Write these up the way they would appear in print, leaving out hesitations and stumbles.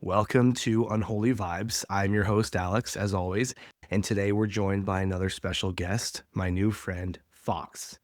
Welcome to Unholy Vibes. I'm your host, Alex, as always, and today we're joined by another special guest, my new friend, Fox.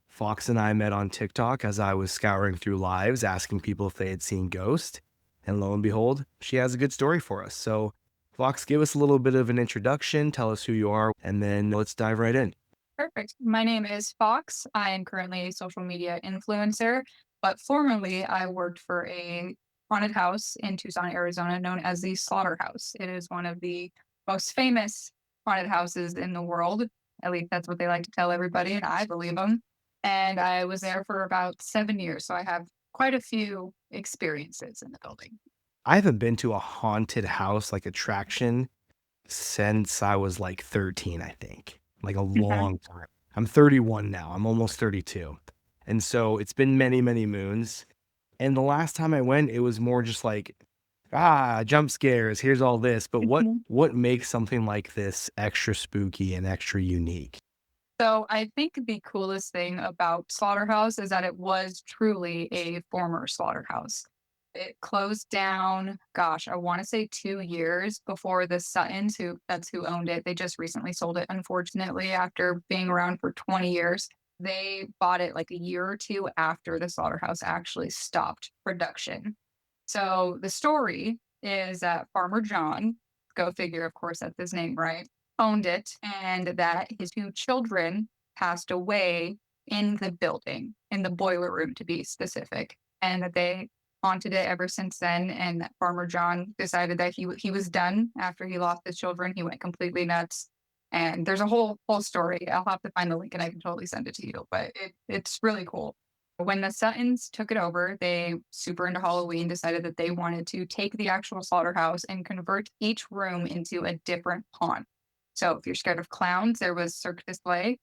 Fox and I met on TikTok as I was scouring through lives asking people if they had seen Ghost, and lo and behold, she has a good story for us. So, Fox, give us a little bit of an introduction, tell us who you are, and then let's dive right in. Perfect. My name is Fox. I am currently a social media influencer, but formerly I worked for a haunted house in Tucson, Arizona, known as the Slaughterhouse. It is one of the most famous haunted houses in the world. At least that's what they like to tell everybody, and I believe them. And I was there for about 7 years, so I have quite a few experiences in the building. I haven't been to a haunted house like attraction since I was like 13, I think, like a Mhm. long time. I'm 31 now. I'm almost 32. And so it's been many, many moons. And the last time I went, it was more just like, jump scares, here's all this. But what makes something like this extra spooky and extra unique? So I think the coolest thing about Slaughterhouse is that it was truly a former slaughterhouse. It closed down, gosh, I want to say 2 years before the Suttons, who owned it. They just recently sold it, unfortunately, after being around for 20 years. They bought it like a year or two after the slaughterhouse actually stopped production. So the story is that Farmer John, go figure, of course, that's his name, right? Owned it, and that his 2 children passed away in the building, in the boiler room to be specific, and that they haunted it ever since then, and that Farmer John decided that he was done after he lost his children. He went completely nuts, and there's a whole story. I'll have to find the link and I can totally send it to you, but it's really cool. When the Suttons took it over, they, super into Halloween, decided that they wanted to take the actual slaughterhouse and convert each room into a different haunt. So if you're scared of clowns, there was Cirque Display.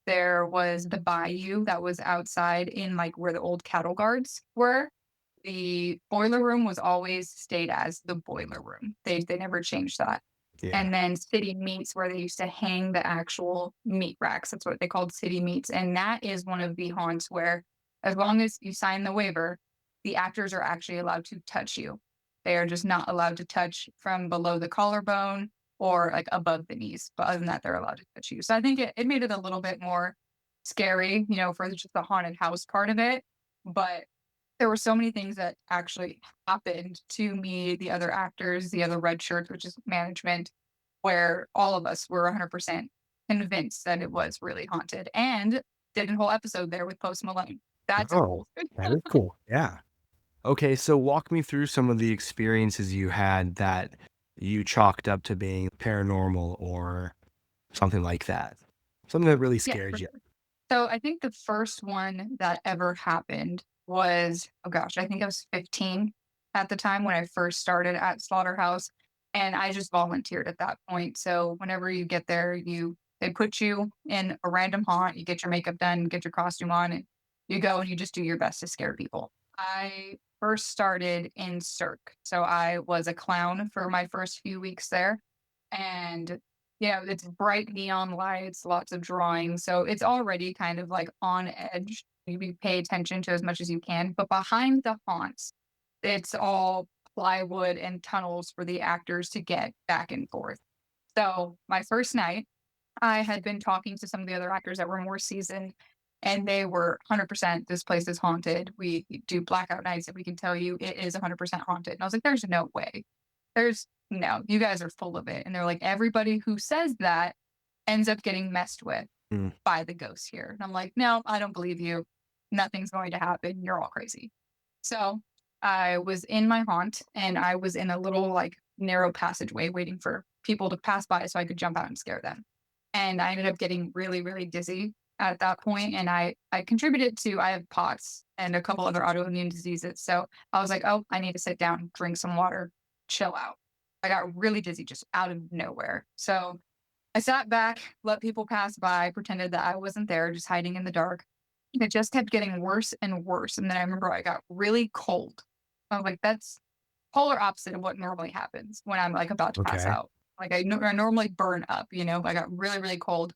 There was the bayou that was outside in like where the old cattle guards were. The boiler room was always stayed as the boiler room. They never changed that. Yeah. And then city meats where they used to hang the actual meat racks. That's what they called city meats. And that is one of the haunts where as long as you sign the waiver, the actors are actually allowed to touch you. They are just not allowed to touch from below the collarbone or like above the knees. But other than that, they're allowed to touch you. So I think it made it a little bit more scary, for just the haunted house part of it. But there were so many things that actually happened to me, the other actors, the other red shirts, which is management, where all of us were 100% convinced that it was really haunted and did a whole episode there with Post Malone. That's Oh, cool. that is cool. Yeah. Okay, so walk me through some of the experiences you had that you chalked up to being paranormal or something like that. Something that really Yeah, scared for you. sure. So I think the first one that ever happened was, oh gosh, I think I was 15 at the time when I first started at Slaughterhouse. And I just volunteered at that point. So whenever you get there, they put you in a random haunt, you get your makeup done, get your costume on, and you go and you just do your best to scare people. I first started in Cirque. So I was a clown for my first few weeks there. And it's bright neon lights, lots of drawing, so it's already kind of, like, on edge. You pay attention to as much as you can, but behind the haunts, it's all plywood and tunnels for the actors to get back and forth. So, my first night, I had been talking to some of the other actors that were more seasoned, and they were 100%, "This place is haunted. We do blackout nights, and we can tell you it is 100% haunted." And I was like, "There's no way. There's no, you guys are full of it." And they're like, "Everybody who says that ends up getting messed with Mm. by the ghosts here." And I'm like, "No, I don't believe you. Nothing's going to happen. You're all crazy." So I was in my haunt and I was in a little like narrow passageway waiting for people to pass by so I could jump out and scare them. And I ended up getting really, really dizzy at that point. And I contributed to, I have POTS and a couple other autoimmune diseases. So I was like, oh, I need to sit down, drink some water, chill out. I got really dizzy just out of nowhere. So I sat back, let people pass by, pretended that I wasn't there, just hiding in the dark. It just kept getting worse and worse. And then I remember I got really cold. I was like, that's polar opposite of what normally happens when I'm like about to pass Okay. out. Like I normally burn up. I got really, really cold.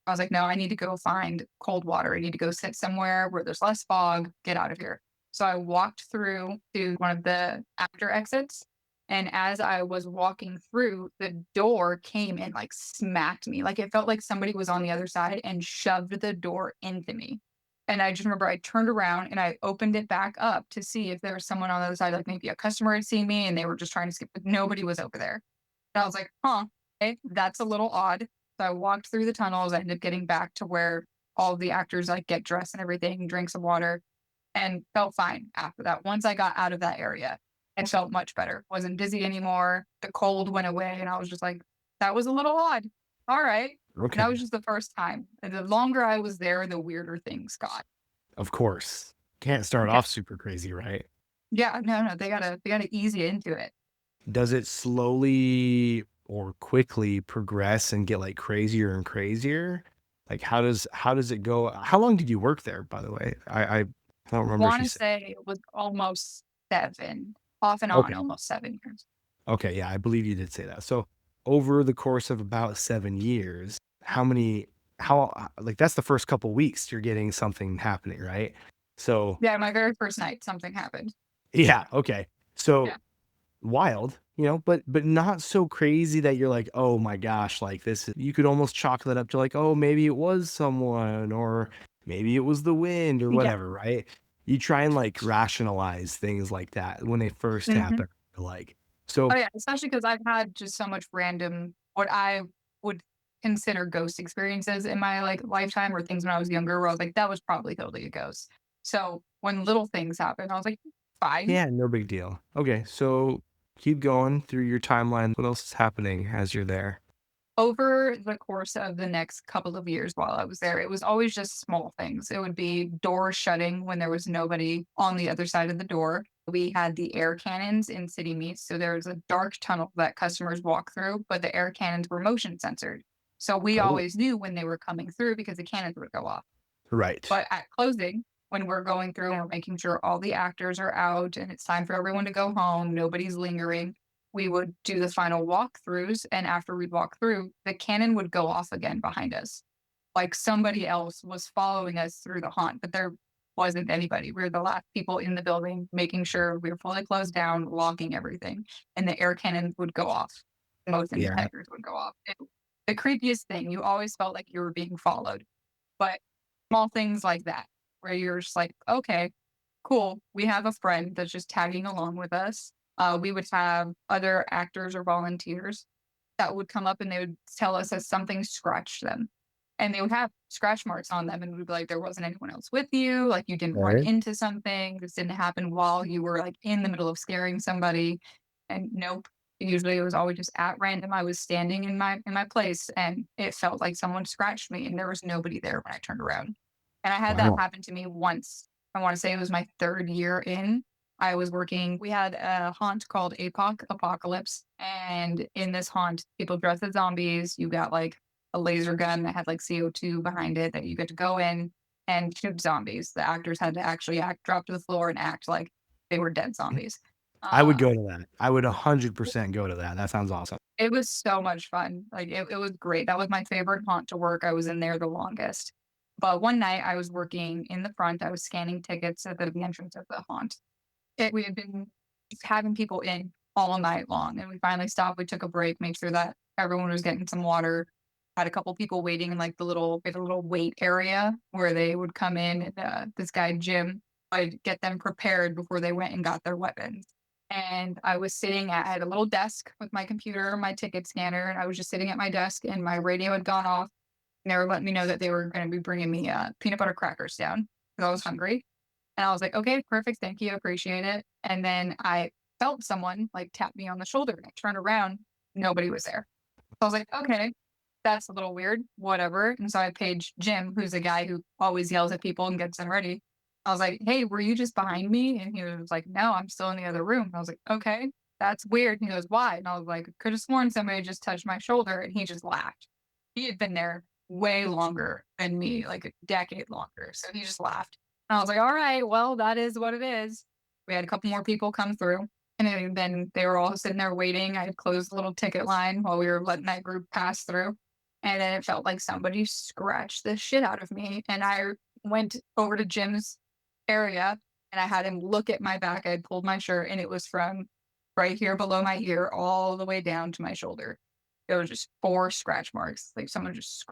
I was like, no, I need to go find cold water. I need to go sit somewhere where there's less fog, get out of here. So I walked through to one of the after exits And as I was walking through, the door came and like smacked me. Like it felt like somebody was on the other side and shoved the door into me. And I just remember I turned around and I opened it back up to see if there was someone on the other side, like maybe a customer had seen me and they were just trying to skip, but nobody was over there. And I was like, huh, okay, that's a little odd. So I walked through the tunnels. I ended up getting back to where all the actors like get dressed and everything, drink some water, and felt fine after that. Once I got out of that area, I felt much better. Wasn't dizzy anymore. The cold went away, and I was just like, that was a little odd. All right. And that Okay. was just the first time. And the longer I was there, the weirder things got. Of course. Can't start Yeah. off super crazy, right? Yeah. No, no. They gotta ease you into it. Does it slowly or quickly progress and get, like, crazier and crazier? Like, how does it go? How long did you work there, by the way? I don't remember if you Wanna said. say it was almost 7, off and on, Okay. almost 7 years. Okay, yeah, I believe you did say that. So, over the course of about 7 years, how many how like, that's the first couple weeks you're getting something happening, right? So Yeah, my very first night, something happened. yeah, okay. So Yeah. wild, but not so crazy that you're like, "Oh my gosh," like, this you could almost chalk that up to like, "Oh, maybe it was someone," or maybe it was the wind or Yeah. whatever, right? You try and, like, rationalize things like that when they first Mhm. happen, like Oh, so yeah, especially because 'cause I've had just so much random what I would consider ghost experiences in my, like, lifetime or things when I was younger where I was like, "That was probably totally a ghost." So, when little things happen, I was like, "Fine." yeah, no big deal. Okay, so keep going through your timeline. What else is happening as you're there? Over the course of the next couple of years while I was there, it was always just small things. It would be doors shutting when there was nobody on the other side of the door. We had the air cannons in city meets. So there was a dark tunnel that customers walk through, but the air cannons were motion censored. So we Oh, always knew when they were coming through because the cannons would go off. right. But at closing, when we're going through and we're making sure all the actors are out and it's time for everyone to go home, nobody's lingering, we would do the final walkthroughs. And after we'd walk through, the cannon would go off again behind us. Like somebody else was following us through the haunt, but there wasn't anybody. We were the last people in the building, making sure we were fully closed down, locking everything. And the air cannon would go off. Motion Yeah. detectors would go off. The creepiest thing, you always felt like you were being followed. But small things like that, where you're just like, "Okay, cool. We have a friend that's just tagging along with us." We would have other actors or volunteers that would come up and they would tell us that something scratched them. And they would have scratch marks on them and we'd be like, there wasn't anyone else with you, like you didn't run Right. into something. This didn't happen while you were like in the middle of scaring somebody. And nope. Usually it was always just at random. I was standing in my place and it felt like someone scratched me and there was nobody there when I turned around. And I had that Wow. happen to me once. I want to say it was my third year in. I was working we had a haunt called APOC, Apocalypse, and in this haunt, people dress as zombies. You got, like, a laser gun that had, like, CO2 behind it that you get to go in and shoot zombies. The actors had to actually drop to the floor and act like they were dead zombies. I would Uh, go to that. I would 100% go to that. That sounds awesome. it was so much fun. Like, it was great. That was my favorite haunt to work. I was in there the longest. But one night, I was working in the front. I was scanning tickets at the entrance of the haunt. We had been just having people in all night long, and we finally stopped, we took a break, made sure that everyone was getting some water, had a couple people waiting in, like, we had a little wait area where they would come in, and, this guy, Jim, I'd get them prepared before they went and got their weapons, and I had a little desk with my computer, my ticket scanner, and I was just sitting at my desk, and my radio had gone off, and they were letting me know that they were gonna be bringing me, peanut butter crackers down because I was hungry. And I was like, "Okay, perfect, thank you, appreciate it." And then I felt someone, like, tap me on the shoulder, and I turned around, nobody was there. So I was like, "Okay, that's a little weird, whatever." And so I paged Jim, who's a guy who always yells at people and gets them ready. I was like, "Hey, were you just behind me?" And he was like, "No, I'm still in the other room." And I was like, "Okay, that's weird." And he goes, "Why?" And I was like, "Could have sworn somebody just touched my shoulder." And he just laughed. He had been there way longer than me, like a decade longer. So he just laughed. And I was like, "All right, well, that is what it is." We had a couple more people come through, and then they were all sitting there waiting. I had closed the little ticket line while we were letting that group pass through, and then it felt like somebody scratched the shit out of me, and I went over to Jim's area, and I had him look at my back. I had pulled my shirt, and it was from right here below my ear, all the way down to my shoulder. It was just 4 scratch marks, like someone just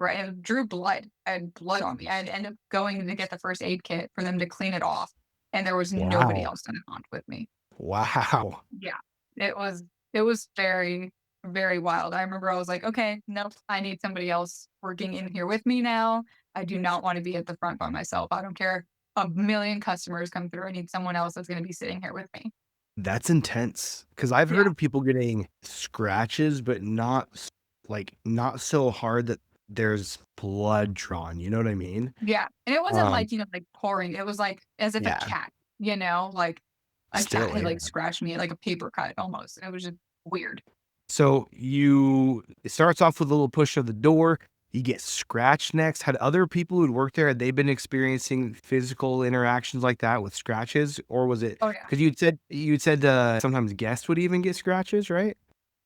drew blood. I had blood on me. I had to end up going to get the first aid kit for them to clean it off, and there was nobody Wow. else in the hunt with me. Wow. Yeah. It was it was very, very wild. I remember I was like, "Okay, nope, I need somebody else working in here with me now. I do not wanna be at the front by myself. I don't care if a million customers come through. I need someone else that's gonna be sitting here with me." That's intense. Because 'cause I've heard Yeah. of people getting scratches, but not so hard that there's blood drawn, you know what I mean? Yeah, and it wasn't Um, like, like pouring. It was like as if a yeah, cat, like a cat still, had, yeah. like, scratched me, like a paper cut almost. It was just weird. So it starts off with a little push of the door, you get scratched next. Had other people who'd worked there, had they been experiencing physical interactions like that with scratches? Or was it Oh, yeah. because you'd said, sometimes guests would even get scratches, right?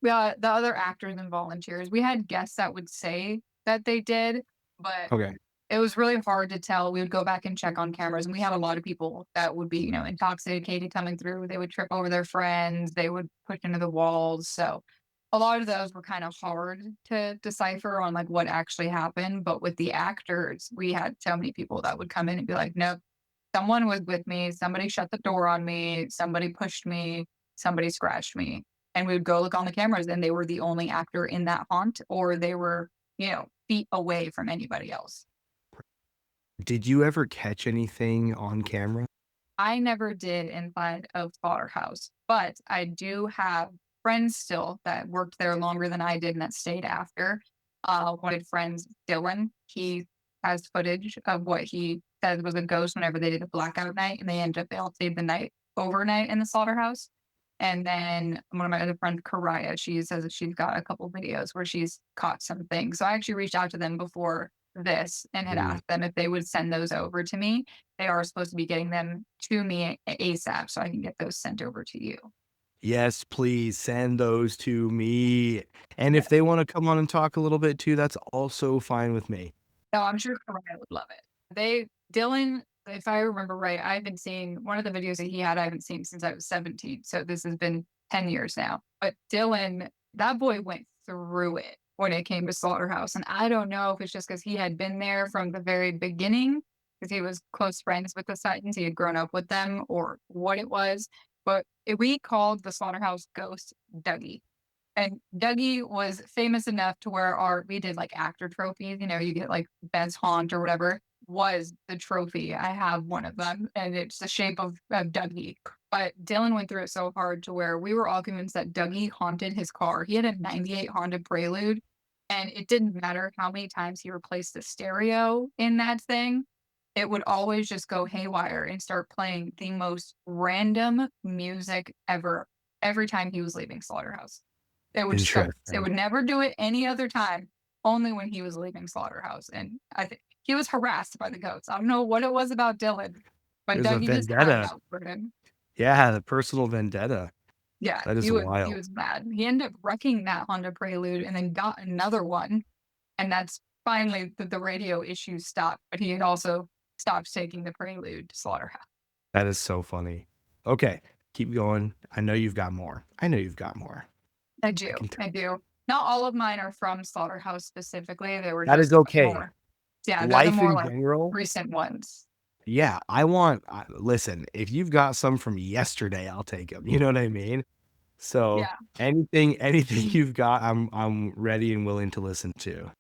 Yeah, the other actors and volunteers, we had guests that would say that they did, but Okay. it was really hard to tell. We would go back and check on cameras, and we had a lot of people that would be, intoxicated coming through. They would trip over their friends, they would push into the walls. So a lot of those were kind of hard to decipher on like what actually happened. But with the actors, we had so many people that would come in and be like, nope, someone was with me, somebody shut the door on me, somebody pushed me, somebody scratched me. And we would go look on the cameras, and they were the only actor in that haunt, or they were, feet away from anybody else. Did you ever catch anything on camera? I never did inside of Slaughterhouse, but I do have friends still that worked there longer than I did and that stayed after. One of my friends, Dylan, he has footage of what he said was a ghost whenever they did a blackout night, and they all stayed the night overnight in the slaughterhouse. And then one of my other friends, Karaya, she says that she's got a couple videos where she's caught some things. So I actually reached out to them before this and had Ooh. asked them if they would send those over to me. They are supposed to be getting them to me ASAP so I can get those sent over to you. Yes, please send those to me, and Yeah. if they wanna come on and talk a little bit too, that's also fine with me. No, I'm sure Karaya would love it. Dylan, if I remember right, I've been seeing one of the videos that he had, I haven't seen since I was 17. So this has been 10 years now. But Dylan, that boy went through it when it came to Slaughterhouse. And I don't know if it's just because he had been there from the very beginning, because he was close friends with the Suttons, he had grown up with them, or what it was. But we called the Slaughterhouse ghost Dougie. And Dougie was famous enough to where we did like actor trophies, you get like best haunt or whatever, was the trophy. I have one of them and it's the shape of Dougie. But Dylan went through it so hard to where we were all convinced that Dougie haunted his car. He had a 98 Honda Prelude, and it didn't matter how many times he replaced the stereo in that thing. It would always just go haywire and start playing the most random music ever every time he was leaving Slaughterhouse. It Interesting. would never do it any other time, only when he was leaving Slaughterhouse, and I think he was harassed by the goats. I don't know what it was about Dylan, but There's a Dougie just had it vendetta. out for him. Yeah, the personal vendetta. Yeah, That is he wild. was mad. He ended up wrecking that Honda Prelude and then got another one, and that's finally the radio issues stopped, but he had also stopped taking the Prelude to Slaughterhouse. That is so funny. Okay, keep going. I know you've got more. I know you've got more. I I do, can tell. I do. Not all of mine are from Slaughterhouse specifically, they were That is just okay. more. Yeah, they're the Life more, in like, general, recent ones. yeah, listen, if you've got some from yesterday, I'll take them. You know what I mean? So, Yeah. anything you've got, I'm ready and willing to listen to.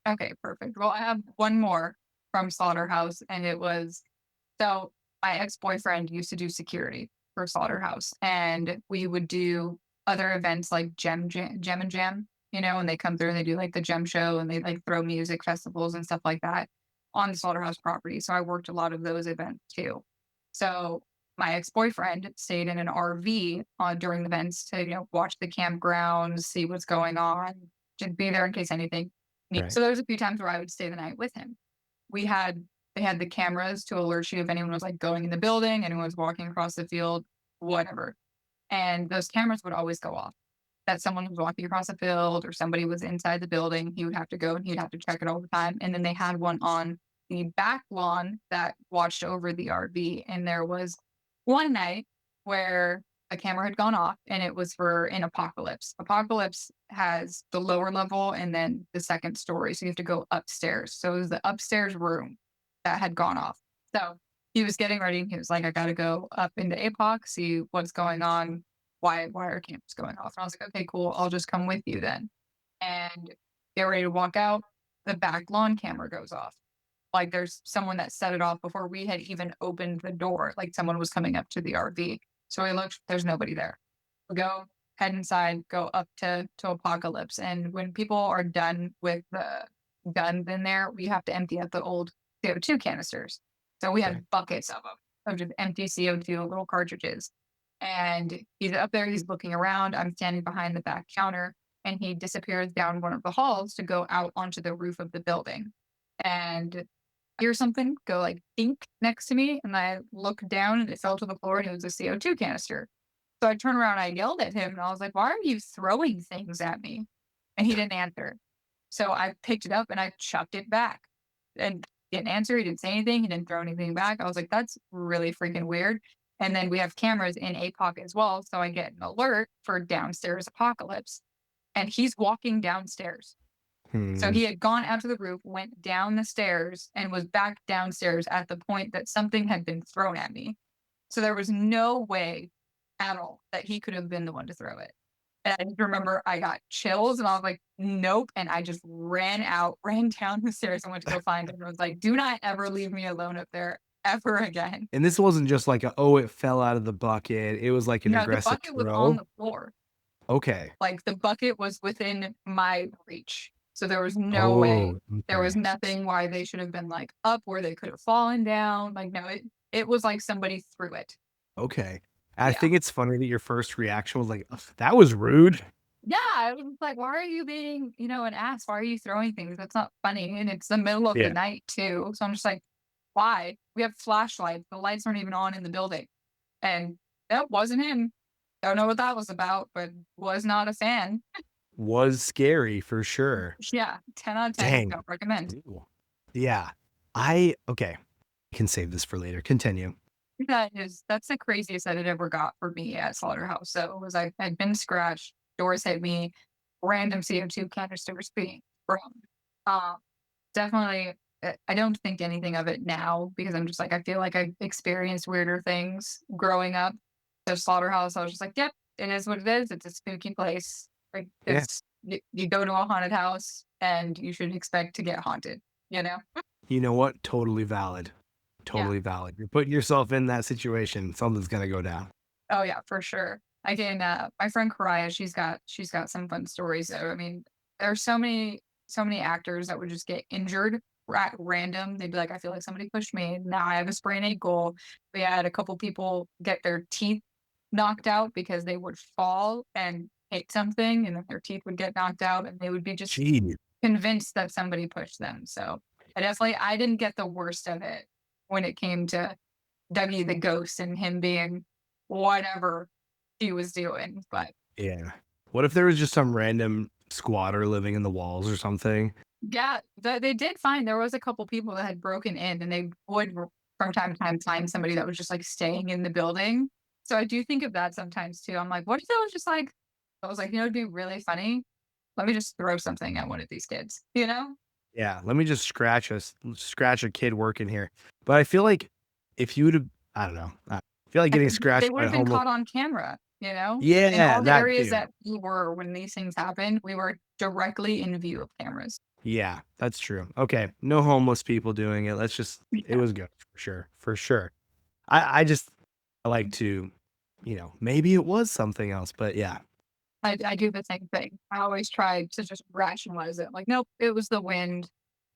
Okay, perfect. Well, I have one more from Slaughterhouse, and it was so my ex-boyfriend used to do security for Slaughterhouse, and we would do other events like Gem and Jam, and they come through and they do like the Gem show and they like throw music festivals and stuff like that on the Slaughterhouse property. So I worked a lot of those events too. So my ex-boyfriend stayed in an RV during the events to, watch the campgrounds, see what's going on, just be there in case anything. Right, So there was a few times where I would stay the night with him. We had They had the cameras to alert you if anyone was like going in the building, anyone was walking across the field, whatever. And those cameras would always go off. That someone was walking across the field or somebody was inside the building, he would have to go and he'd have to check it all the time. And then they had one on the back lawn that watched over the RV. And there was one night where a camera had gone off and it was for an apocalypse. Apocalypse has the lower level and then the second story. So you have to go upstairs. So it was the upstairs room that had gone off. So he was getting ready. He was like, I got to go up into APOC, see what's going on. Why are cameras going off? And I was like, okay, cool. I'll just come with you then. And get ready to walk out. The back lawn camera goes off. Like there's someone that set it off before we had even opened the door. Like someone was coming up to the RV. So we looked, there's nobody there. We go, head inside, go up to Apocalypse. And when people are done with the guns in there, we have to empty out the old CO2 canisters. So we Okay. had buckets of them, of just empty CO2 little cartridges. And he's up there, he's looking around. I'm standing behind the back counter, and he disappears down one of the halls to go out onto the roof of the building. And hear something go like dink next to me, and I look down and it fell to the floor and it was a CO2 canister. So I turned around, I yelled at him and I was like, "Why are you throwing things at me?" And he didn't answer. So I picked it up and I chucked it back. And he didn't answer, he didn't say anything, he didn't throw anything back. I was like, "That's really freaking weird." And then we have cameras in APOC as well. So I get an alert for downstairs apocalypse. And he's walking downstairs. So Hmm. he had gone out to the roof, went down the stairs, and was back downstairs at the point that something had been thrown at me. So there was no way at all that he could have been the one to throw it. And I just remember I got chills and I was like, nope. And I just ran out, ran down the stairs and went to go find him. And was like, do not ever leave me alone up there ever again. And this wasn't just like a, oh, it fell out of the bucket. It was like an No, the aggressive bucket was on throw. the floor. Okay. Like, the bucket was within my reach. So there was no way. Oh, There was okay. nothing why they should have been, like, up where they could have fallen down. Like, no, it was like somebody threw it. Okay. I Yeah. think it's funny that your first reaction was like, "Ugh, that was rude." Yeah, I was like, "Why are you being, an ass? Why are you throwing things? That's not funny." And it's the middle of the Yeah. night too. So I'm just like, "Why?" We have flashlights. The lights aren't even on in the building. And that wasn't him. Don't know what that was about, but was not a fan. Was scary for sure. Yeah, 10 out of 10. Dang. Don't recommend. Ew. Yeah. I okay. I can save this for later. Continue. That's the craziest that it ever got for me at Slaughterhouse. So it was I'd been scratched, doors hit me, random CO2 canisters being thrown. Um, definitely, I don't think anything of it now because I'm just like I feel like I've experienced weirder things growing up. So Slaughterhouse, I was just like, yep, it is what it is. It's a spooky place. Like Yeah. it's you go to a haunted house and you should expect to get haunted. You know? You know what? Totally valid. Yeah. Totally valid. You're putting yourself in that situation. Something's gonna go down. Oh yeah, for sure. I can my friend Karaya, she's got some fun stories though. I mean, there's so many actors that would just get injured at random. They'd be like, I feel like somebody pushed me. Now I have a sprained ankle. We had a couple people get their teeth knocked out because they would fall and hit something and then their teeth would get knocked out and they would be just Gee. convinced that somebody pushed them. So I didn't get the worst of it when it came to Dougie the ghost and him being whatever he was doing, but Yeah. What if there was just some random squatter living in the walls or something? yeah, they did find there was a couple people that had broken in, and they would from time to time find somebody that was just, like, staying in the building. So I do think of that sometimes too. I'm like, "What if it was just like" I was like, It'd be really funny. Let me just throw something at one of these kids," you know? Yeah, let me just scratch a kid working here. But I feel like if you would have, I don't know. I feel like getting They scratched would by a have been homeless. caught on camera, you know? In Yeah, all the that areas too. that we were when these things happened, we were directly in view of cameras. Yeah, that's true. Okay, no homeless people doing it. It Yeah. was good for sure, for sure. I just I like to, maybe it was something else, but yeah. I do the same thing. I always try to just rationalize it. Like, nope, it was the wind.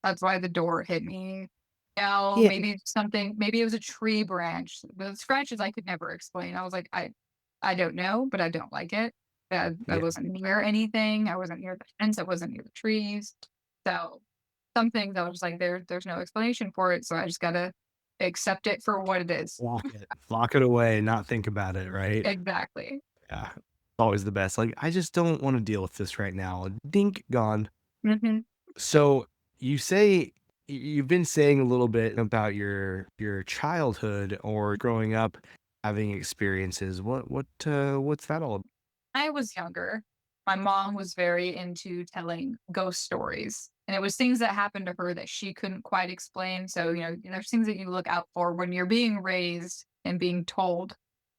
That's why the door hit me. No, Yeah, maybe it was a tree branch. The scratches I could never explain. I was like, I don't know, but I don't like it. I yeah. wasn't near anything. I wasn't near the fence. I wasn't near the trees. So some things I was just like, there's no explanation for it. So I just gotta accept it for what it is. Lock it away, not think about it, right? Exactly. Yeah. Always the best. Like, I just don't want to deal with this right now. Dink, gone. Hmm. So you say you've been saying a little bit about your childhood or growing up. having experiences. What's that all about? I was younger. My mom was very into telling ghost stories, and it was things that happened to her that she couldn't quite explain. So, there's things that you look out for when you're being raised and being told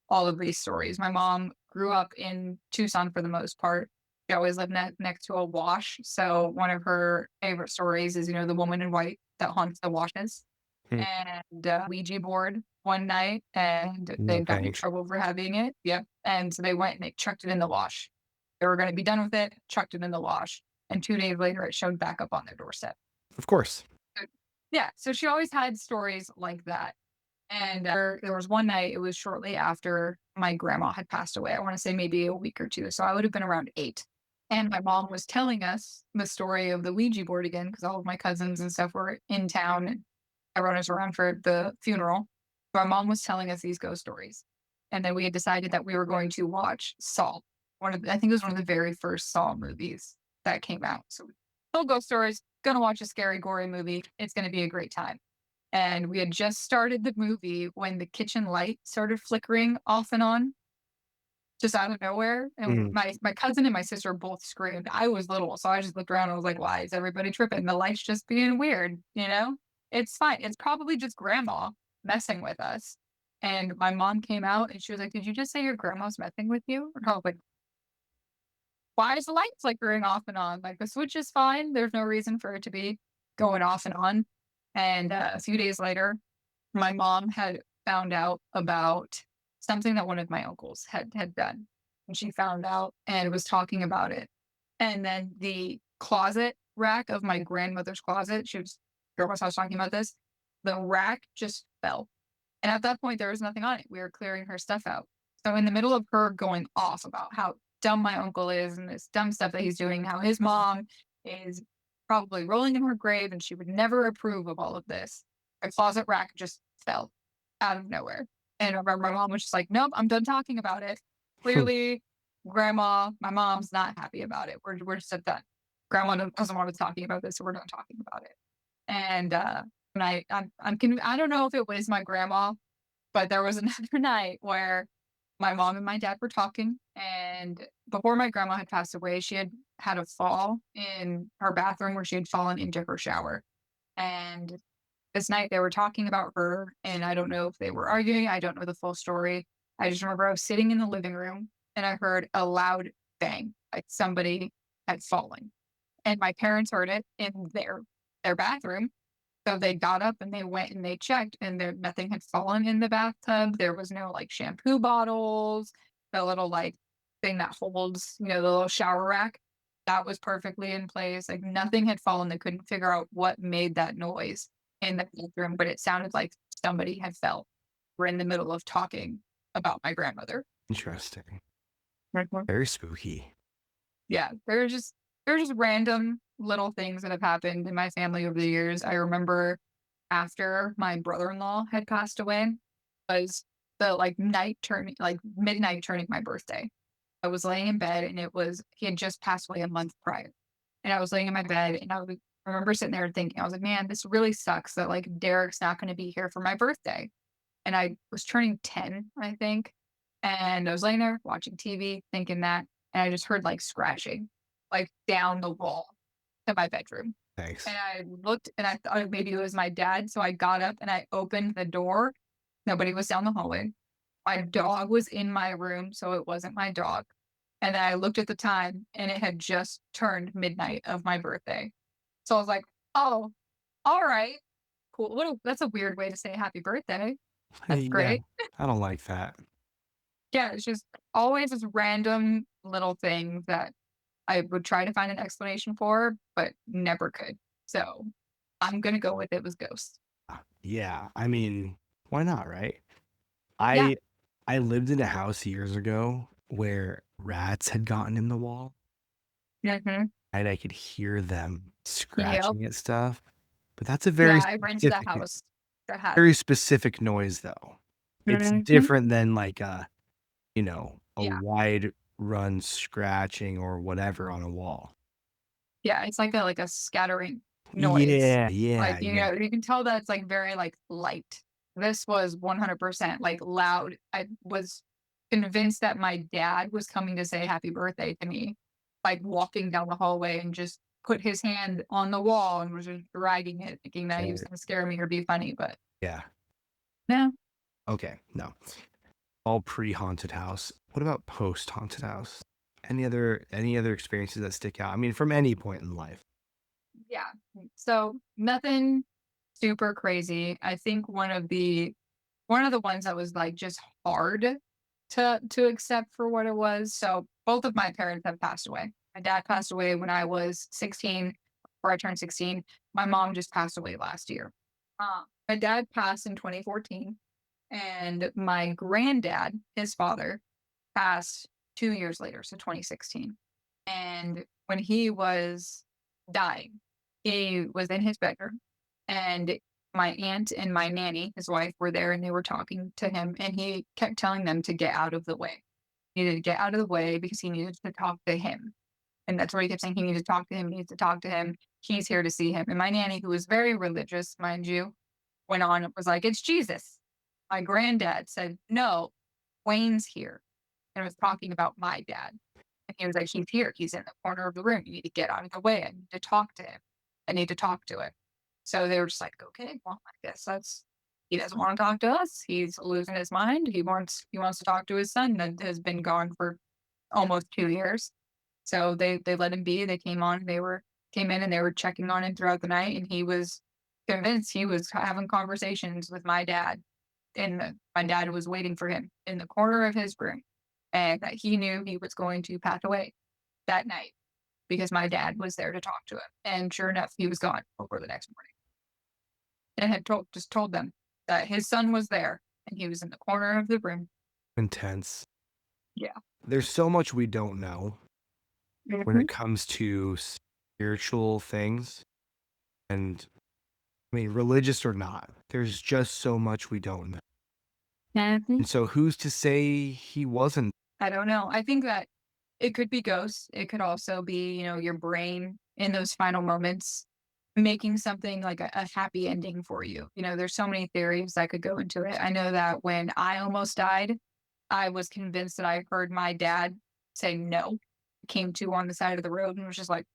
all of these stories. My mom grew up in Tucson for the most part. She always lived next to a wash. So, one of her favorite stories is, the woman in white that haunts the washes Hmm, and Ouija board one night, and no they got in thanks. trouble for having it. Yep. And so they went and they chucked it in the wash. They were going to be done with it, chucked it in the wash. And 2 days later, it showed back up on their doorstep. Of course. So, yeah. So she always had stories like that. And there was one night, it was shortly after my grandma had passed away. I want to say maybe a week or two. So I would have been around 8. And my mom was telling us the story of the Ouija board again because all of my cousins and stuff were in town and everyone was around for the funeral. My mom was telling us these ghost stories. And then we had decided that we were going to watch Saw. I think it was one of the very first Saw movies that came out. So we told ghost stories, gonna watch a scary, gory movie. It's gonna be a great time. And we had just started the movie when the kitchen light started flickering off and on, just out of nowhere. And Mm, my cousin and my sister both screamed. I was little, so I just looked around and was like, "Why is everybody tripping? The light's just being weird, you know? It's fine. It's probably just grandma messing with us." And my mom came out and she was like, "Did you just say your grandma's messing with you?" And I was like, "Why is the light flickering off and on? Like the switch is fine. There's no reason for it to be going off and on." And a few days later, my mom had found out about something that one of my uncles had done. And she found out and was talking about it. And then the closet rack of my grandmother's closet, she was grandma's house talking about this, the rack just fell. And at that point, there was nothing on it. We were clearing her stuff out. So in the middle of her going off about how dumb my uncle is and this dumb stuff that he's doing, how his mom is probably rolling in her grave and she would never approve of all of this, a closet rack just fell out of nowhere. And I remember my mom was just like, "Nope, I'm done talking about it." Clearly, my mom's not happy about it. We're just done. Grandma doesn't want to talking about this, so we're done talking about it. And and I don't know if it was my grandma, but there was another night where my mom and my dad were talking, and before my grandma had passed away, she had had a fall in her bathroom where she had fallen into her shower. And this night they were talking about her, and I don't know if they were arguing. I don't know the full story. I just remember I was sitting in the living room and I heard a loud bang, like somebody had fallen. And my parents heard it in their bathroom. So they got up and they went and they checked, and nothing had fallen in the bathtub. There was no like shampoo bottles, the little like thing that holds, the little shower rack. That was perfectly in place. Like nothing had fallen. They couldn't figure out what made that noise in the bathroom, but it sounded like somebody had fell. We're in the middle of talking about my grandmother. interesting. Mhm. Very spooky. Yeah, there are just random little things that have happened in my family over the years. I remember after my brother-in-law had passed away was the like night turning like midnight turning my birthday. I was laying in bed and he had just passed away a month prior. And I was laying in my bed and I remember sitting there and thinking, I was like, man, this really sucks that like Derek's not going to be here for my birthday. And I was turning 10, I think. And I was laying there watching TV thinking that, and I just heard like scratching, like down the wall to my bedroom. And Thanks. I looked and I thought maybe it was my dad. So I got up and I opened the door. Nobody was down the hallway. My dog was in my room, so it wasn't my dog. And then I looked at the time and it had just turned midnight of my birthday. So I was like, oh, all right, cool. That's a weird way to say happy birthday. Hey, That's yeah, great. I don't like that. Yeah, it's just always this random little thing that I would try to find an explanation for, but never could. So I'm gonna go with it was ghosts. Yeah, I mean, why not, right? Yeah. I I lived in a house years ago where rats had gotten in the wall, Mhm. and I could hear them Yep. scratching at stuff. But that's a Yeah, I rented a house that had very specific noise, though. It's Mhm. different than like a Yeah. wide run scratching or whatever on a wall. Yeah, it's like a scattering noise. Yeah, yeah, Like, yeah. you can tell that it's like very like light. This was 100% like loud. I was convinced that my dad was coming to say happy birthday to me, like walking down the hallway and just put his hand on the wall and was just dragging it, thinking that he was And going to scare me or be funny. But yeah. no, Okay. No. All pre-haunted house. What about post-haunted house? Any other experiences that stick out? I mean, from any point in life. yeah. So nothing super crazy. I think one of the ones that was like just hard to accept for what it was. So both of my parents have passed away. My dad passed away when I was 16, or I turned 16. My mom just passed away last year. My dad passed in 2014, and my granddad, his father, passed 2 years later, so 2016. And when he was dying, he was in his bedroom, and my aunt and my nanny, his wife, were there and they were talking to him, and he kept telling them to get out of the way. He needed to get out of the way because he needed to talk to him. And that's what he kept saying. He needed to talk to him. He needs to talk to him. He's here to see him. And my nanny, who was very religious, mind you, went on and was like, it's Jesus. My granddad said, no, Wayne's here, and was talking about my dad. And he was like, he's here. He's in the corner of the room. You need to get out of the way. I need to talk to him. I need to talk to him. So they were just like, okay, well, I guess that's he doesn't want to talk to us. He's losing his mind. He wants to talk to his son that has been gone for almost 2 years. So they let him be. They came in and they were checking on him throughout the night, and he was convinced he was having conversations with my dad, and my dad was waiting for him in the corner of his room, and that he knew he was going to pass away that night because my dad was there to talk to him. And sure enough, he was gone over the next morning and had told them that his son was there and he was in the corner of the room. Intense. Yeah. There's so much we don't know when Mhm. it comes to spiritual things, and I mean, religious or not, there's just so much we don't know. Mhm. And so who's to say he wasn't? I don't know. I think that it could be ghosts. It could also be, your brain in those final moments making something like a happy ending for you. There's so many theories that could go into it. I know that when I almost died, I was convinced that I heard my dad say no, came to on the side of the road and was just like,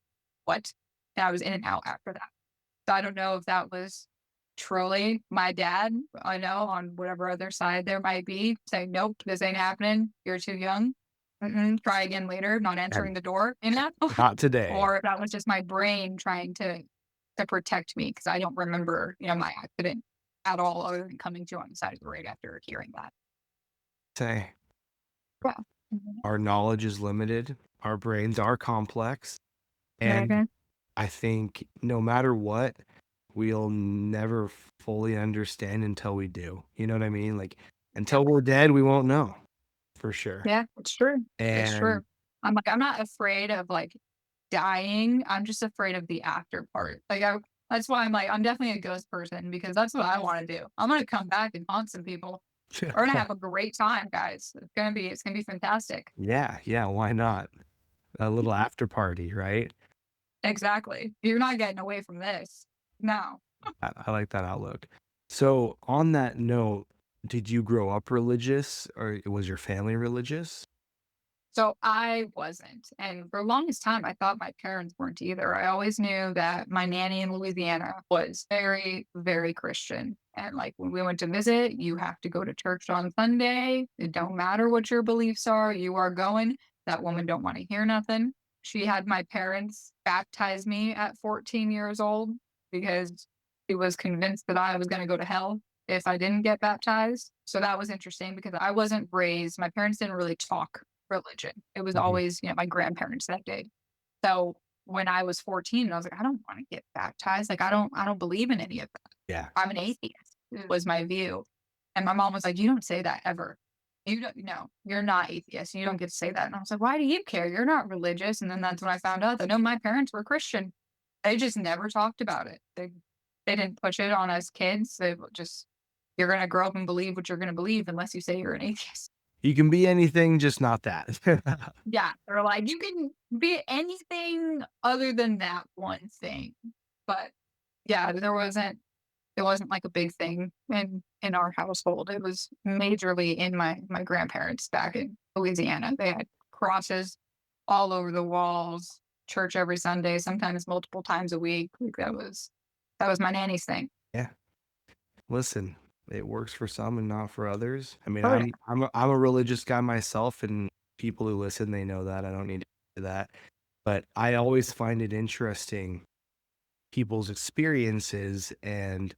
what? And I was in and out after that. So I don't know if that was truly my dad. I know on whatever other side there might be saying, nope, this ain't happening. You're too young. Try again later, not answering And the door in that. not today. Or if that was just my brain trying to protect me because I don't remember, my accident at all other than coming to on the side of the road after hearing that. Say Yeah. Mhm. our knowledge is limited. Our brains are complex. And Mhm. I think no matter what, we'll never fully understand until we do. You know what I mean? Like, Yeah. until we're dead, we won't know for sure. Yeah, it's true. It's true. And I'm not afraid of like dying. I'm just afraid of the after part. That's why I'm like, I'm definitely a ghost person because that's what I want to do. I'm gonna come back and haunt some people. We're gonna have a great time, guys. It's gonna be fantastic. yeah, yeah, why not? A little after party, right? Exactly. You're not getting away from this. No. I like that outlook. So, on that note, did you grow up religious or was your family religious? So I wasn't. And for the longest time, I thought my parents weren't either. I always knew that my nanny in Louisiana was very, very Christian. And like when we went to visit, you have to go to church on Sunday. It don't matter what your beliefs are, you are going. That woman don't want to hear nothing. She had my parents baptize me at 14 years old because she was convinced that I was going to go to hell if I didn't get baptized. So that was interesting because I wasn't raised, my parents didn't really talk religion. It was Mhm. always, my grandparents that did. So when I was 14, I was like, I don't want to get baptized. Like I don't believe in any of that. Yeah. I'm an atheist, was my view. And my mom was like, you don't say that ever. You don't no, you're not atheist. You don't get to say that. And I was like, why do you care? You're not religious. And then that's when I found out that no, my parents were Christian. They just never talked about it. They didn't push it on us kids. They just you're gonna grow up and believe what you're gonna believe unless you say you're an atheist. You can be anything, just not that. Yeah, they're like, "You can be anything other than that one thing." But, yeah, there wasn't It wasn't like a big thing in our household. It was majorly in my grandparents back in Louisiana. They had crosses all over the walls, church every Sunday, sometimes multiple times a week. Like that was my nanny's thing. Yeah. Listen, it works for some and not for others. I mean, Oh yeah. I'm a religious guy myself, and people who listen, they know that. I don't need to say that. But I always find it interesting people's experiences and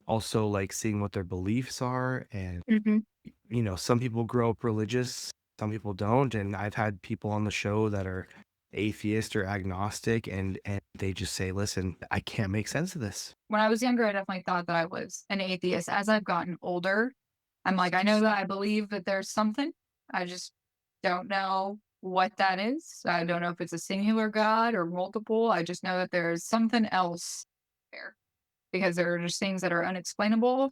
also like seeing what their beliefs are. And Hmm. some people grow up religious, some people don't, and I've had people on the show that are atheist or agnostic, and they just say, listen, I can't make sense of this. When I was younger, I definitely thought that I was an atheist. As I've gotten older, I'm like, I know that I believe that there's something. I just don't know what that is. I don't know if it's a singular God or multiple. I just know that there's something else there because there are just things that are unexplainable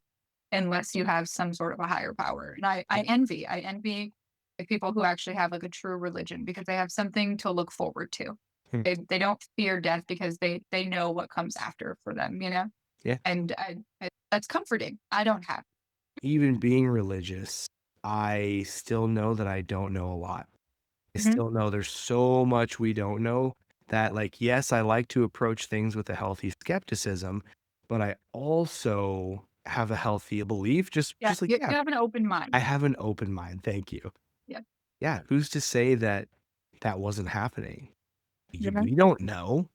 unless you have some sort of a higher power. And I envy the people who actually have like a true religion because they have something to look forward to. Hmm. They don't fear death because they know what comes after for them, you know? Yeah. And that's comforting. I don't have. Even being religious, I still know that I don't know a lot. I Mhm. still know there's so much we don't know that, like, yes, I like to approach things with a healthy skepticism, but I also have a healthy belief. Just, Yeah, just like, you yeah, have an open I mind. have an open mind. Thank you. Yeah. Yeah. Who's to say that that wasn't happening? Mhm. We don't know.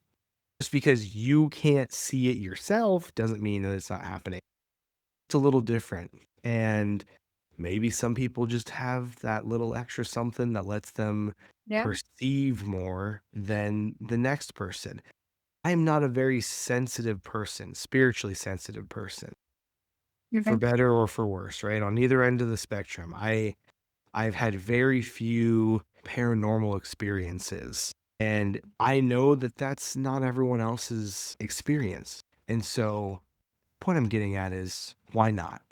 Just because you can't see it yourself doesn't mean that it's not happening. It's a little different. And maybe some people just have that little extra something that lets them Yeah. perceive more than the next person. I'm not a very sensitive person, spiritually sensitive person, for Mhm. better or for worse, right? On either end of the spectrum. I've had very few paranormal experiences, and I know that that's not everyone else's experience. And so, point I'm getting at is why not?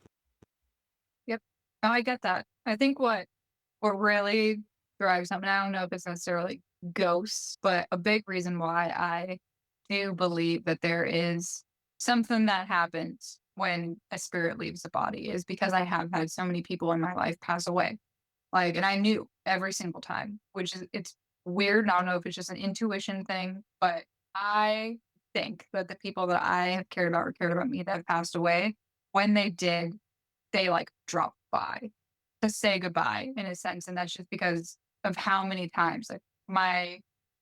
Yep. No, I get that. I think what really drives something, I don't know if it's necessarily ghosts, but a big reason why I do believe that there is something that happens when a spirit leaves the body is because I have had so many people in my life pass away. Like, and I knew every single time, which is it's weird. And I don't know if it's just an intuition thing, but I think that the people that I have cared about or cared about me that have passed away, when they did, they like dropped by to say goodbye in a sense. And that's just because of how many times like my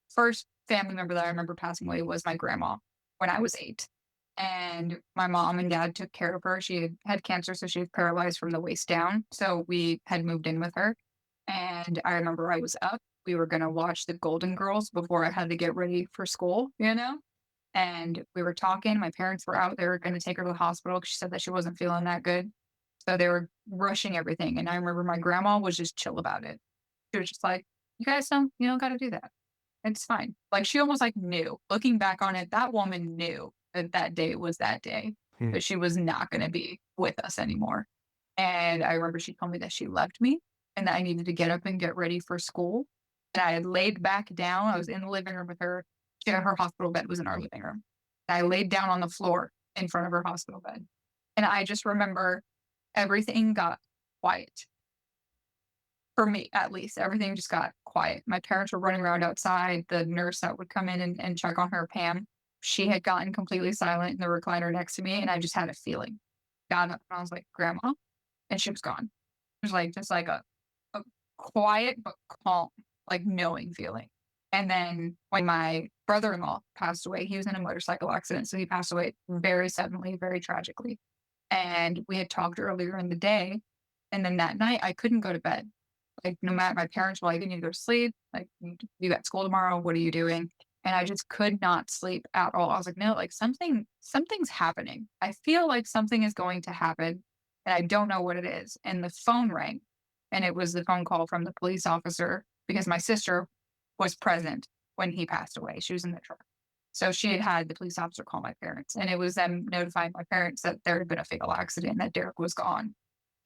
first family member that I remember passing away was my grandma when I was 8. And my mom and dad took care of her. She had cancer, so she was paralyzed from the waist down. So we had moved in with her. And I remember I was up. We were going to watch the Golden Girls before I had to get ready for school, you know? And we were talking. My parents were out. They were going to take her to the hospital 'cause she said that she wasn't feeling that good. So they were rushing everything. And I remember my grandma was just chill about it. She was just like, you don't got to do that. It's fine. Like she almost like knew. Looking back on it, that woman knew that that day was that day, Hmm. that she was not going to be with us anymore. And I remember she told me that she left me and that I needed to get up and get ready for school. And I had laid back down. I was in the living room with her. Her hospital bed was in our living room. And I laid down on the floor in front of her hospital bed. And I just remember everything got quiet. For me, at least, everything just got quiet. My parents were running around outside. The nurse that would come in and check on her, Pam, she had gotten completely silent in the recliner next to me, and I just had a feeling. Got up and I was like, "Grandma," and she was gone. It was like just like a quiet but calm, like knowing feeling. And then when my brother-in-law passed away, he was in a motorcycle accident, so he passed away very suddenly, very tragically. And we had talked earlier in the day, and then that night I couldn't go to bed. Like, no matter my parents were like, "You need to go to sleep. Like, you got school tomorrow. What are you doing?" And I just could not sleep at all. I was like, "No, like something's happening. I feel like something is going to happen, and I don't know what it is." And the phone rang, and it was the phone call from the police officer because my sister was present when he passed away. She was in the truck. So she had had the police officer call my parents, and it was them notifying my parents that there had been a fatal accident, that Derek was gone.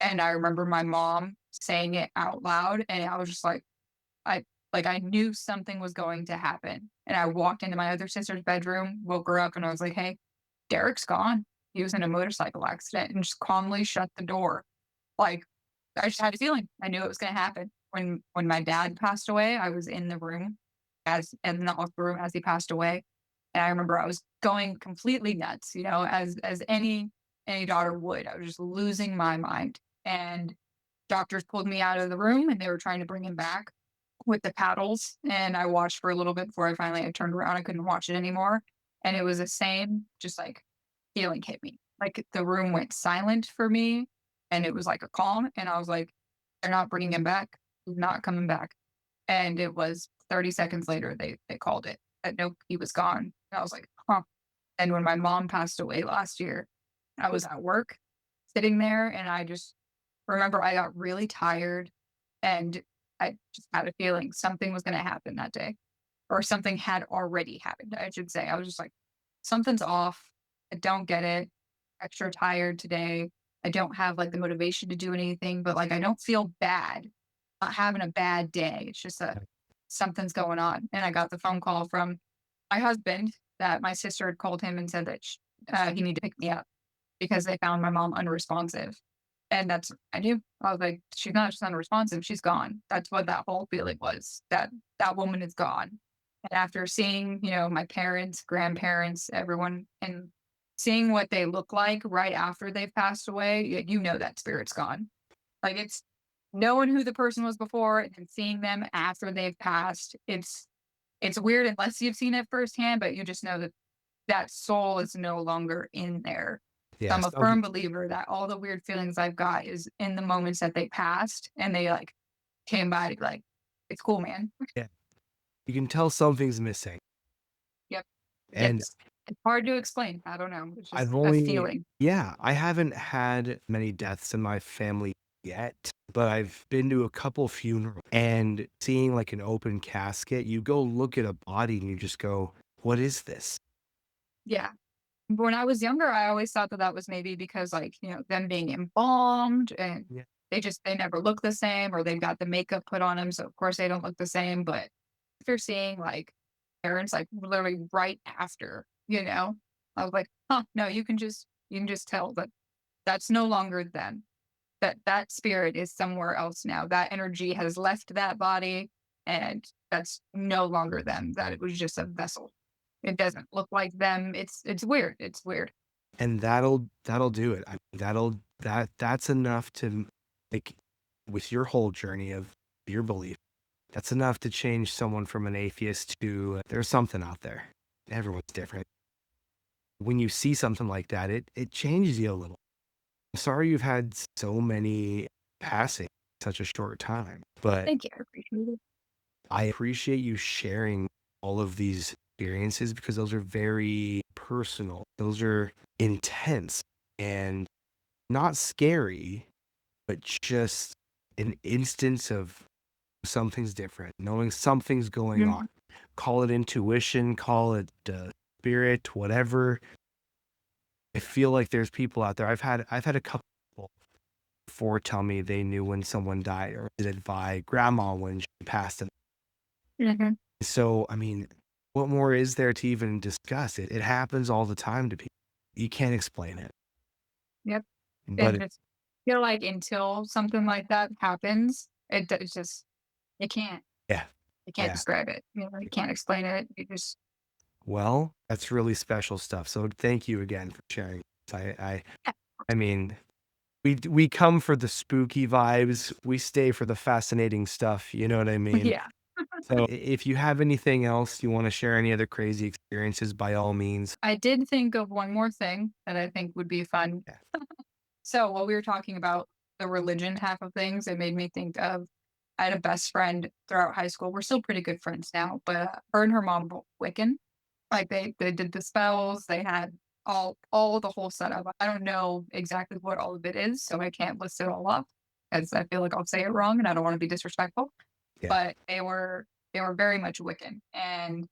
And I remember my mom saying it out loud, and I was just I I knew something was going to happen. And I walked into my other sister's bedroom, woke her up, and I was like, "Hey, Derek's gone." he was in a motorcycle accident and just calmly shut the door. Like, I just had a feeling. I knew it was gonna happen. When my dad passed away, I was in the room as in the hospital room as he passed away. And I remember I was going completely nuts, as any daughter would. I was just losing my mind. And doctors pulled me out of the room and they were trying to bring him back with the paddles. And I watched for a little bit before I finally I turned around. I couldn't watch it anymore. And it was the same, just like feeling hit me. Like the room went silent for me and it was like a calm. And I was like, they're not bringing him back. He's not coming back. And it was 30 seconds later, they called it that nope, he was gone. And I was like, huh. And when my mom passed away last year, I was at work sitting there and I just remember I got really tired and I just had a feeling something was going to happen that day or something had already happened. I should say. I was just like, something's off. I don't get it. Extra tired today. I don't have like the motivation to do anything, but like I don't feel bad. Not having a bad day. It's just a something's going on. And I got the phone call from my husband that my sister had called him and said that he needed to pick me up because they found my mom unresponsive. And that's I knew. I was like, she's not just unresponsive, she's gone. That's what that whole feeling was. That woman is gone. And after seeing, my parents, grandparents, everyone, and seeing what they look like right after they've passed away, you know that spirit's gone. Like it's knowing who the person was before and then seeing them after they've passed. It's weird unless you've seen it firsthand, but you just know that that soul is no longer in there. So I'm Yes. a firm believer that all the weird feelings I've got is in the moments that they passed and they like came by to be like, it's cool, man. Yeah. You can tell something's missing. Yep. And It's hard to explain. I don't know. It's just I've a only feeling. yeah, I haven't had many deaths in my family yet, but I've been to a couple funerals and seeing like an open casket, you go look at a body and you just go, "What is this?" Yeah. When I was younger, I always thought that that was maybe because, like, them being embalmed and Yeah. they never look the same or they've got the makeup put on them. So, of course, they don't look the same. But if you're seeing like parents, like literally right after, I was like, huh, no, you can just tell that that's no longer them. That spirit is somewhere else now. That energy has left that body and that's no longer them. That it was just a vessel. It doesn't look like them. It's weird. It's weird. And that'll do it. I mean, that's enough to like with your whole journey of your belief. That's enough to change someone from an atheist to there's something out there. Everyone's different. When you see something like that, it changes you a little. I'm sorry you've had so many passing in such a short time, but Thank you. I appreciate it. I appreciate you sharing all of these experiences because those are very personal. Those are intense and not scary, but just an instance of something's different, knowing something's going on. Mhm. Call it intuition, call it spirit, whatever. I feel like there's people out there. I've had a couple people before tell me they knew when someone died or did it by grandma when she passed. And Mhm. so, I mean, what more is there to even discuss? It happens all the time to people. You can't explain it, Yep. but And it's feel like until something like that happens, it's just you can't yeah, you can't yeah. describe it. You can't explain it. You just Well, that's really special stuff. So thank you again for sharing. I mean, we come for the spooky vibes. We stay for the fascinating stuff. You know what I mean? yeah. So if you have anything else you want to share, any other crazy experiences, by all means. I did think of one more thing that I think would be fun. Yeah. So while we were talking about the religion half of things, it made me think of I had a best friend throughout high school. We're still pretty good friends now, but her and her mom were Wiccan. Like they did the spells, they had all the whole setup. I don't know exactly what all of it is, so I can't list it all up because I feel like I'll say it wrong and I don't want to be disrespectful. Yeah. But they were very much Wiccan. And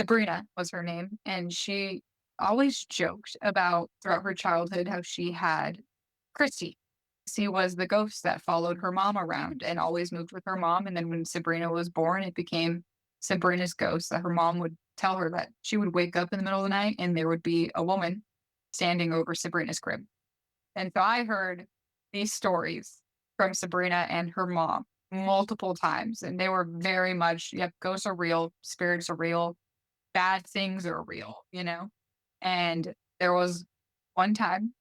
Sabrina was her name. And she always joked about throughout her childhood how she had Christy. She was the ghost that followed her mom around and always moved with her mom. And then when Sabrina was born, it became Sabrina's ghost that her mom would tell her that she would wake up in the middle of the night and there would be a woman standing over Sabrina's crib. And so I heard these stories from Sabrina and her mom multiple times, and they were very much, yep, ghosts are real, spirits are real, bad things are real, you know? And there was one time,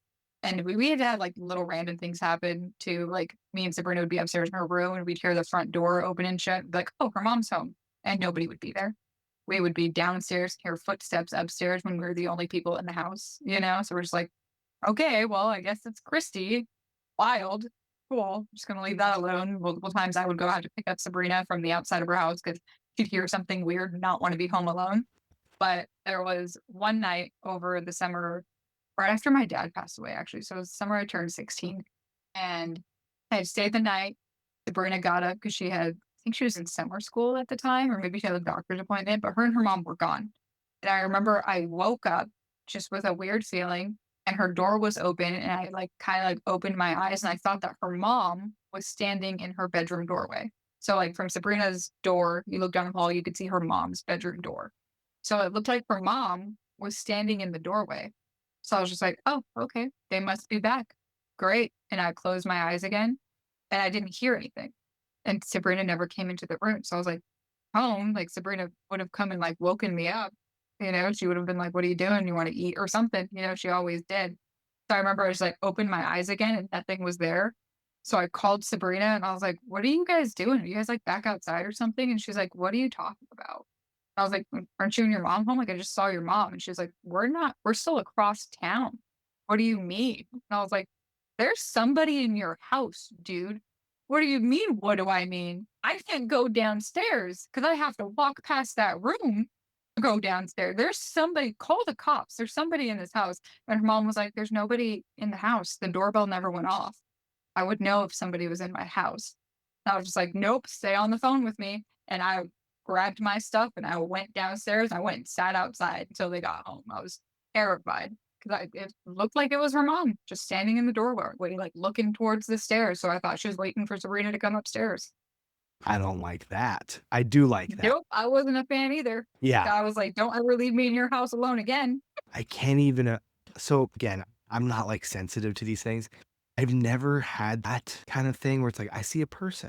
and we had had like little random things happen to like me and Sabrina would be upstairs in her room and we'd hear the front door open and shut, be like, oh, her mom's home. And nobody would be there. We would be downstairs, hear footsteps upstairs when we were the only people in the house, you know? So we're just like, okay, well, I guess it's Christy. Wild. Cool. Just gonna leave that alone. Multiple times I would go out to pick up Sabrina from the outside of her house because she'd hear something weird and not want to be home alone. But there was one night over the summer, right after my dad passed away, actually. So it was the summer I turned 16. And I had stayed the night. Sabrina got up because she had, I think she was in summer school at the time, or maybe she had a doctor's appointment, but her and her mom were gone. And I remember I woke up just with a weird feeling and her door was open and I like kind of like opened my eyes and I thought that her mom was standing in her bedroom doorway. So like from Sabrina's door, you look down the hall, you could see her mom's bedroom door. So it looked like her mom was standing in the doorway. So I was just like, "Oh, okay. They must be back. Great." And I closed my eyes again and I didn't hear anything. And Sabrina never came into the room. So I was like, home, like Sabrina would have come and like woken me up. You know, she would have been like, what are you doing? You want to eat or something? You know, she always did. So I remember I just like opened my eyes again and nothing was there. So I called Sabrina and I was like, what are you guys doing? Are you guys like back outside or something? And she's like, what are you talking about? I was like, aren't you and your mom home? Like, I just saw your mom. And she's like, we're not, we're still across town. What do you mean? And I was like, there's somebody in your house, dude. What do you mean? What do I mean? I can't go downstairs because I have to walk past that room to go downstairs. There's somebody, call the cops. There's somebody in this house. And her mom was like, there's nobody in the house. The doorbell never went off. I would know if somebody was in my house. I was just like, nope, stay on the phone with me. And I grabbed my stuff and I went downstairs. I went and sat outside until they got home. I was terrified because it looked like it was her mom just standing in the doorway, waiting, like looking towards the stairs. So I thought she was waiting for Sabrina to come upstairs. I don't like that. I do like that. Nope, I wasn't a fan either. Yeah, I was like, don't ever leave me in your house alone again. I can't even. So again, I'm not like sensitive to these things. I've never had that kind of thing where it's like I see a person.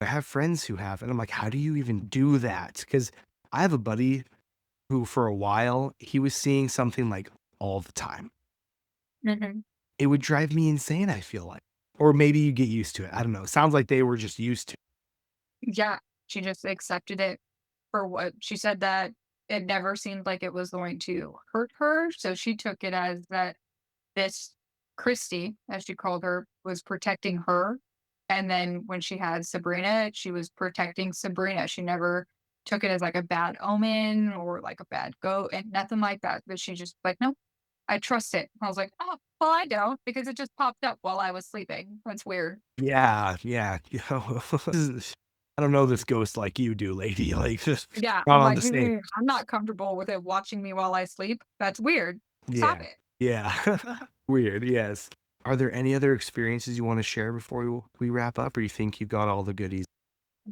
I have friends who have, and I'm like, how do you even do that? Because I have a buddy who, for a while, he was seeing something like all the time. Mhm. It would drive me insane, I feel like. Or maybe you get used to it. I don't know. Sounds like they were just used to it. Yeah, she just accepted it for what she said that it never seemed like it was going to hurt her. So she took it as that this Christy, as she called her, was protecting her. And then when she had Sabrina, she was protecting Sabrina. She never took it as like a bad omen or like a bad go and nothing like that. But she just like, no, I trust it. I was like, oh, well, I don't because it just popped up while I was sleeping. That's weird. Yeah, yeah. I don't know this ghost like you do, lady. Like, just Yeah. not I'm on like, the same. I'm not comfortable with it watching me while I sleep. That's weird. Stop Yeah, it. yeah. Weird. Yes. Are there any other experiences you want to share before we wrap up, or you think you got all the goodies?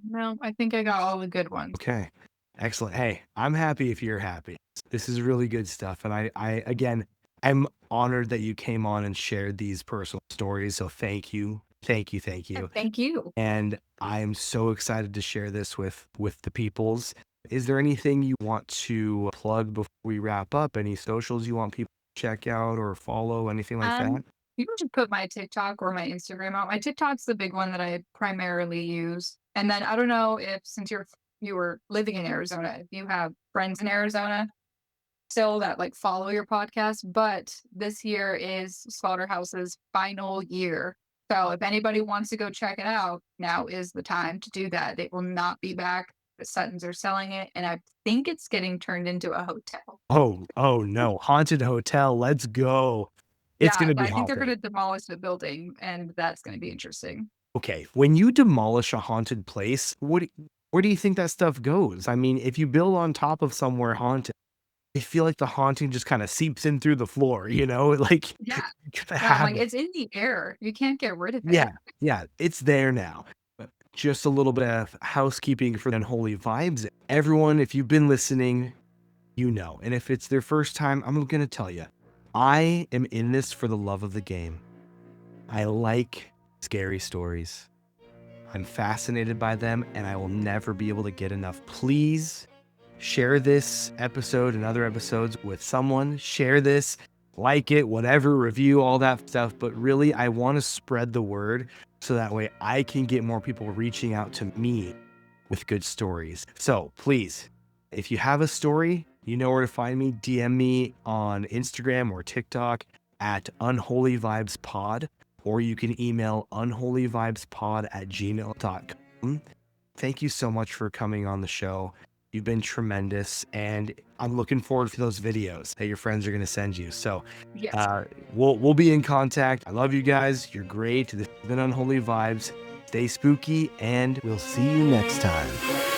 No, I think I got all the good ones. Okay. Excellent. Hey, I'm happy if you're happy. This is really good stuff. And I again, I'm honored that you came on and shared these personal stories. So thank you. Thank you. Thank you. Thank you. And I am so excited to share this with the peoples. Is there anything you want to plug before we wrap up? Any socials you want people to check out or follow? Anything like that? You can just put my TikTok or my Instagram out. My TikTok's the big one that I primarily use. And then I don't know if since you were living in Arizona, if you have friends in Arizona still that like follow your podcast, but this year is Slaughterhouse's final year. So if anybody wants to go check it out, now is the time to do that. It will not be back. The Suttons are selling it, and I think it's getting turned into a hotel. Oh, oh no. Haunted hotel. Let's go. It's Yeah, gonna be I think they're haunted. gonna demolish the building, and that's gonna be interesting. Okay, when you demolish a haunted place, where do you think that stuff goes? I mean, if you build on top of somewhere haunted, I feel like the haunting just kinda seeps in through the floor, you know? Like, Yeah. you gotta Yeah, I'm have like, it. it's in the air. You can't get rid of it. Yeah, yeah, it's there now. But just a little bit of housekeeping for the unholy vibes. Everyone, if you've been listening, you know, and if it's their first time, I'm gonna tell you. I am in this for the love of the game. I like scary stories. I'm fascinated by them, and I will never be able to get enough. Please share this episode and other episodes with someone. Share this, like it, whatever, review, all that stuff. But really, I want to spread the word so that way I can get more people reaching out to me with good stories. So please, if you have a story, you know where to find me. DM me on Instagram or TikTok at Unholy Vibes Pod, or you can email unholyvibespod@gmail.com. Thank you so much for coming on the show. You've been tremendous, and I'm looking forward to those videos that your friends are going to send you. So Yes. uh, we'll be in contact. I love you guys. You're great. This has been Unholy Vibes. Stay spooky, and we'll see you next time.